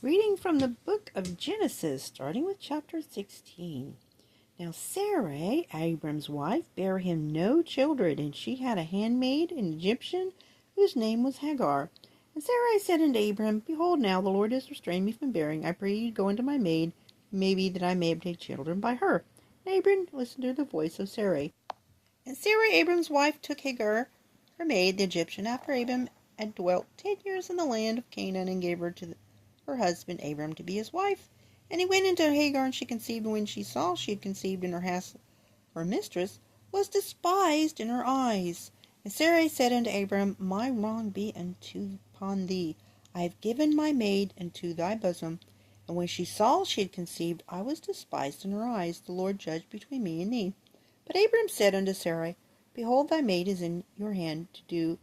Reading from the book of Genesis, starting with chapter 16. Now Sarai, Abram's wife, bare him no children, and she had a handmaid, an Egyptian, whose name was Hagar. And Sarai said unto Abram, Behold, now the Lord has restrained me from bearing. I pray you, go unto my maid, maybe that I may obtain children by her. And Abram listened to the voice of Sarai. And Sarai, Abram's wife, took Hagar, her maid, the Egyptian, after Abram had dwelt 10 years in the land of Canaan, and gave her to her husband Abram to be his wife. And he went into Hagar, and she conceived. And when she saw she had conceived in her house, her mistress was despised in her eyes. And Sarai said unto Abram, My wrong be upon thee. I have given my maid into thy bosom. And when she saw she had conceived, I was despised in her eyes. The Lord judged between me and thee. But Abram said unto Sarai, Behold, thy maid is in your hand to do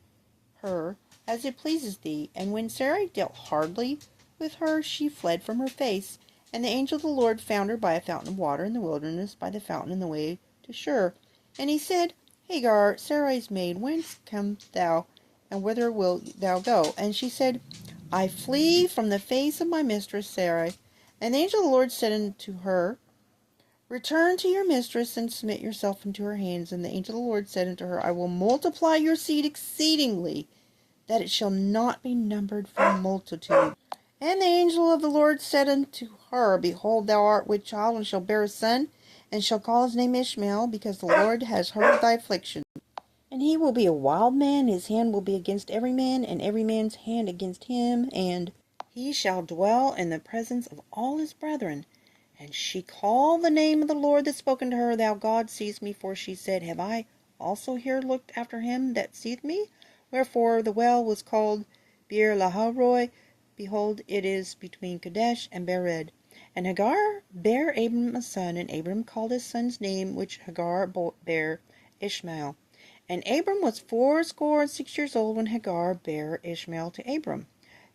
her as it pleases thee. And when Sarai dealt hardly with her, she fled from her face. And the angel of the Lord found her by a fountain of water in the wilderness, by the fountain in the way to Shur. And he said, Hagar, Sarai's maid, whence comest thou, and whither wilt thou go? And she said, I flee from the face of my mistress Sarai. And the angel of the Lord said unto her, Return to your mistress, and submit yourself into her hands. And the angel of the Lord said unto her, I will multiply your seed exceedingly, that it shall not be numbered for multitude. And the angel of the Lord said unto her, Behold, thou art with child, and shalt bear a son, and shall call his name Ishmael, because the Lord has heard thy affliction. And he will be a wild man, his hand will be against every man, and every man's hand against him, and he shall dwell in the presence of all his brethren. And she called the name of the Lord that spoke unto her, Thou God seest me, for she said, Have I also here looked after him that seeth me? Wherefore the well was called Beer Lahairoi. Behold, it is between Kadesh and Bered. And Hagar bare Abram a son, and Abram called his son's name, which Hagar bare, Ishmael. And Abram was 86 old when Hagar bare Ishmael to Abram.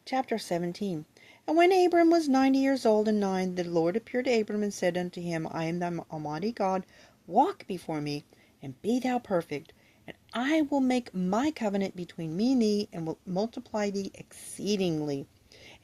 Chapter 17. And when Abram was 90 years old and 9, the Lord appeared to Abram and said unto him, I am thy Almighty God, walk before me, and be thou perfect, and I will make my covenant between me and thee, and will multiply thee exceedingly.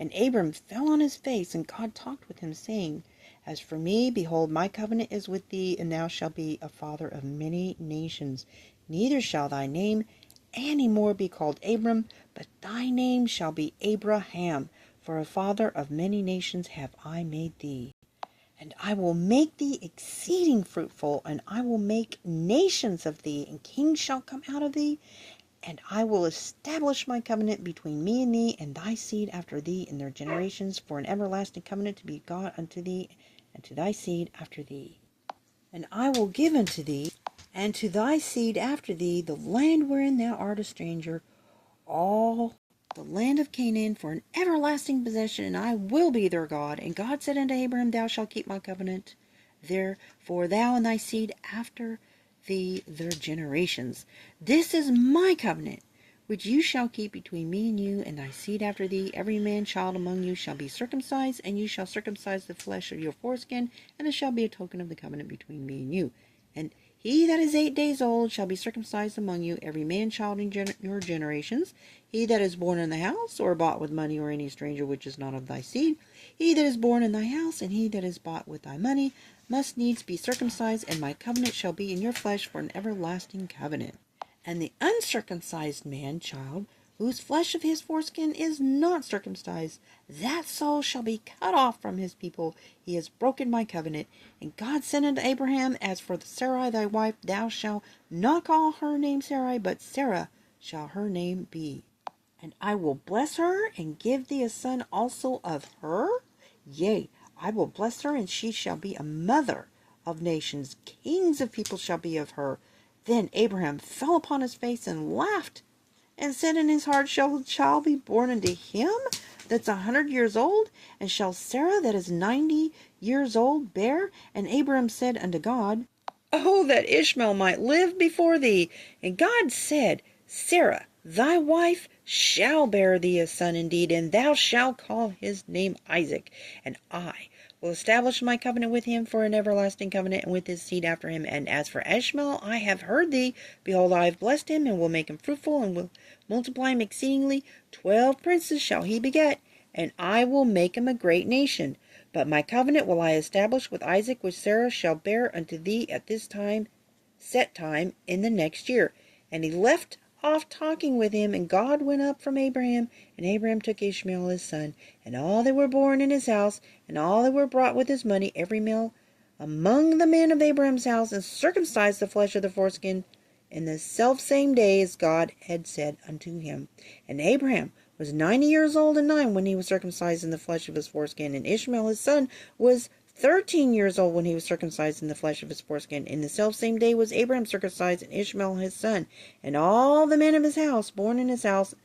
And Abram fell on his face, and God talked with him, saying, As for me, behold, my covenant is with thee, and thou shalt be a father of many nations. Neither shall thy name any more be called Abram, but thy name shall be Abraham, for a father of many nations have I made thee. And I will make thee exceeding fruitful, and I will make nations of thee, and kings shall come out of thee. And I will establish my covenant between me and thee, and thy seed after thee in their generations, for an everlasting covenant to be God unto thee, and to thy seed after thee. And I will give unto thee, and to thy seed after thee, the land wherein thou art a stranger, all the land of Canaan, for an everlasting possession, and I will be their God. And God said unto Abraham, Thou shalt keep my covenant, therefore thou and thy seed after thee their generations. This is my covenant, which you shall keep between me and you, and thy seed after thee. Every man child among you shall be circumcised, and you shall circumcise the flesh of your foreskin, and it shall be a token of the covenant between me and you. And he that is 8 days old shall be circumcised among you, every man child in your generations. He that is born in the house, or bought with money, or any stranger which is not of thy seed, he that is born in thy house, and he that is bought with thy money, must needs be circumcised, and my covenant shall be in your flesh for an everlasting covenant. And the uncircumcised man child, whose flesh of his foreskin is not circumcised, that soul shall be cut off from his people. He has broken my covenant. And God said unto Abraham, As for Sarai thy wife, thou shalt not call her name Sarai, but Sarah shall her name be. And I will bless her, and give thee a son also of her. Yea, I will bless her, and she shall be a mother of nations. Kings of people shall be of her. Then Abraham fell upon his face and laughed, and said in his heart, Shall a child be born unto him that's 100 years old? And shall Sarah that is 90 years old bear? And Abraham said unto God, Oh, that Ishmael might live before thee. And God said, Sarah, thy wife, shall bear thee a son indeed, and thou shalt call his name Isaac. And I will establish my covenant with him for an everlasting covenant, and with his seed after him. And as for Ishmael, I have heard thee. Behold, I have blessed him, and will make him fruitful, and will multiply him exceedingly. 12 princes shall he beget, and I will make him a great nation. But my covenant will I establish with Isaac, which Sarah shall bear unto thee at this set time in the next year. And he left off talking with him, and God went up from Abraham, and Abraham took Ishmael his son, and all that were born in his house, and all that were brought with his money, every male among the men of Abraham's house, and circumcised the flesh of the foreskin in the selfsame day as God had said unto him. And Abraham was 90 years old and 9 when he was circumcised in the flesh of his foreskin, and Ishmael his son was 13 years old when he was circumcised in the flesh of his foreskin. In the selfsame day was Abraham circumcised, and Ishmael his son, and all the men of his house, born in his house,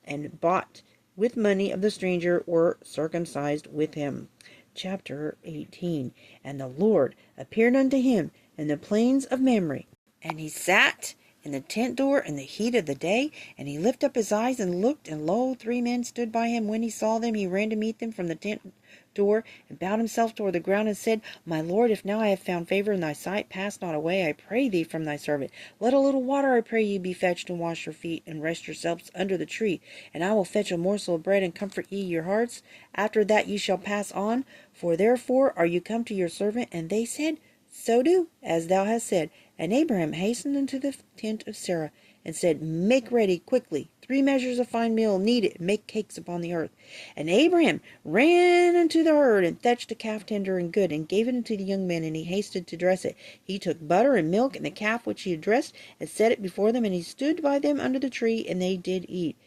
and bought with money of the stranger, were circumcised with him. Chapter 18. And the Lord appeared unto him in the plains of Mamre, and he sat in the tent door in the heat of the day, and he lifted up his eyes and looked, and lo, 3 men stood by him. When he saw them, he ran to meet them from the tent door, and bowed himself toward the ground, and said, My Lord, if now I have found favor in thy sight, pass not away, I pray thee, from thy servant. Let a little water, I pray you, be fetched, and wash your feet, and rest yourselves under the tree, and I will fetch a morsel of bread, and comfort ye your hearts. After that ye shall pass on, for therefore are you come to your servant? And they said, So do, as thou hast said. And Abraham hastened into the tent of Sarah, and said, Make ready quickly 3 measures of fine meal, knead it, and make cakes upon the earth. And Abraham ran unto the herd, and fetched a calf tender and good, and gave it unto the young men, and he hasted to dress it. He took butter and milk, and the calf which he had dressed, and set it before them, and he stood by them under the tree, and they did eat.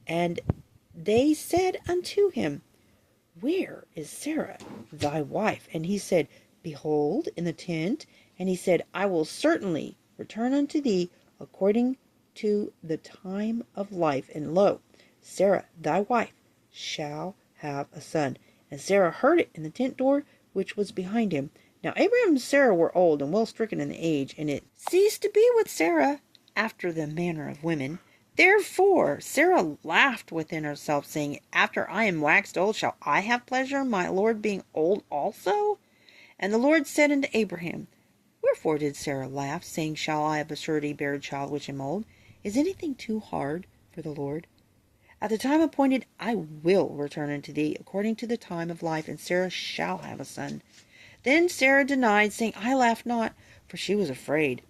And they said unto him, Where is Sarah thy wife? And he said, Behold, in the tent. And he said, I will certainly return unto thee according to the time of life. And lo, Sarah thy wife shall have a son. And Sarah heard it in the tent door which was behind him. Now Abraham and Sarah were old and well stricken in the age, and it ceased to be with Sarah after the manner of women. Therefore Sarah laughed within herself, saying, After I am waxed old, shall I have pleasure, my Lord being old also? And the Lord said unto Abraham, Wherefore did Sarah laugh, saying, Shall I of a surety bear a child which am old? Is anything too hard for the Lord? At the time appointed I will return unto thee according to the time of life, and Sarah shall have a son. Then Sarah denied, saying, I laughed not, for she was afraid.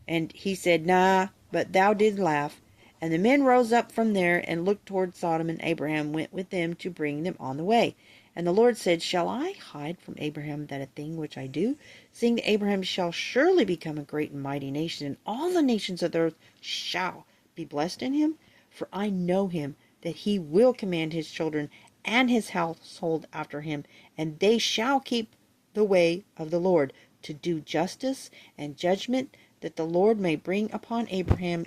And he said, Nah, but thou didst laugh. And the men rose up from there, and looked toward Sodom, and Abraham went with them to bring them on the way. And the Lord said, Shall I hide from Abraham that a thing which I do? Seeing that Abraham shall surely become a great and mighty nation, and all the nations of the earth shall be blessed in him. For I know him, that he will command his children and his household after him, and they shall keep the way of the Lord, to do justice and judgment, that the Lord may bring upon Abraham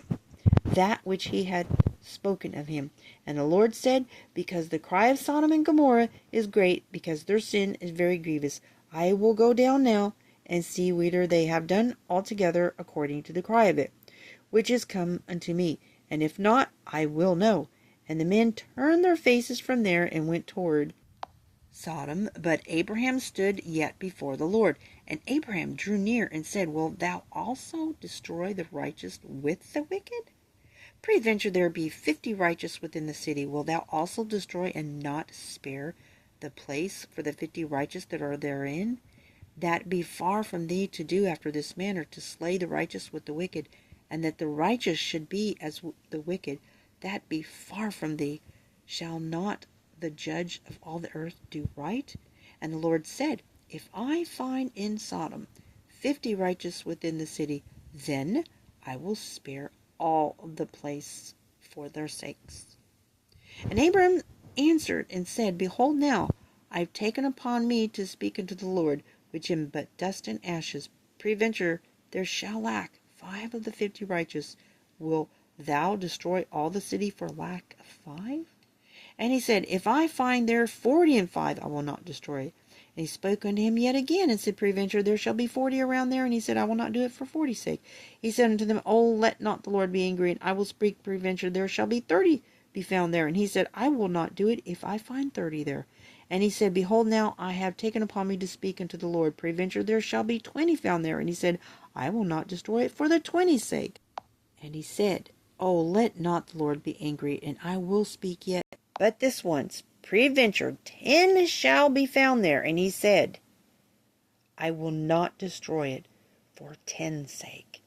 that which he had spoken of him. And the Lord said, Because the cry of Sodom and Gomorrah is great, because their sin is very grievous, I will go down now, and see whether they have done altogether according to the cry of it, which is come unto me. And if not, I will know. And the men turned their faces from there, and went toward Sodom. But Abraham stood yet before the Lord. And Abraham drew near, and said, Wilt thou also destroy the righteous with the wicked? Peradventure there be 50 righteous within the city. Wilt thou also destroy and not spare the place for the 50 righteous that are therein? That be far from thee to do after this manner, to slay the righteous with the wicked, and that the righteous should be as the wicked. That be far from thee. Shall not the judge of all the earth do right? And the Lord said, If I find in Sodom 50 righteous within the city, then I will spare all the place for their sakes. And Abram answered and said, Behold now, I have taken upon me to speak unto the Lord, which am but dust and ashes. Peradventure there shall lack 5 of the 50 righteous. Will thou destroy all the city for lack of 5? And he said, If I find there 40 and 5, I will not destroy it. And he spoke unto him yet again, and said, Peradventure there shall be 40 around there. And he said, I will not do it for 40's sake. He said unto them, Oh, let not the Lord be angry, and I will speak. Peradventure there shall be 30 be found there. And he said, I will not do it if I find 30 there. And he said, Behold now, I have taken upon me to speak unto the Lord. Peradventure there shall be 20 found there. And he said, I will not destroy it for the 20's sake. And he said, Oh, let not the Lord be angry, and I will speak yet but this once. Peradventure 10 shall be found there. And he said, I will not destroy it for 10's sake.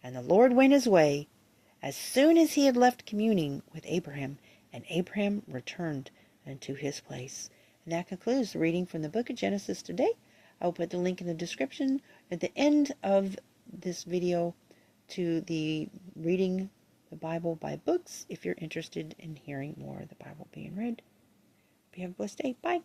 And the Lord went his way as soon as he had left communing with Abraham, and Abraham returned unto his place. And that concludes the reading from the book of Genesis today. I will put the link in the description at the end of this video to the reading the Bible by books if you're interested in hearing more of the Bible being read. Hope you have a blessed day. Bye.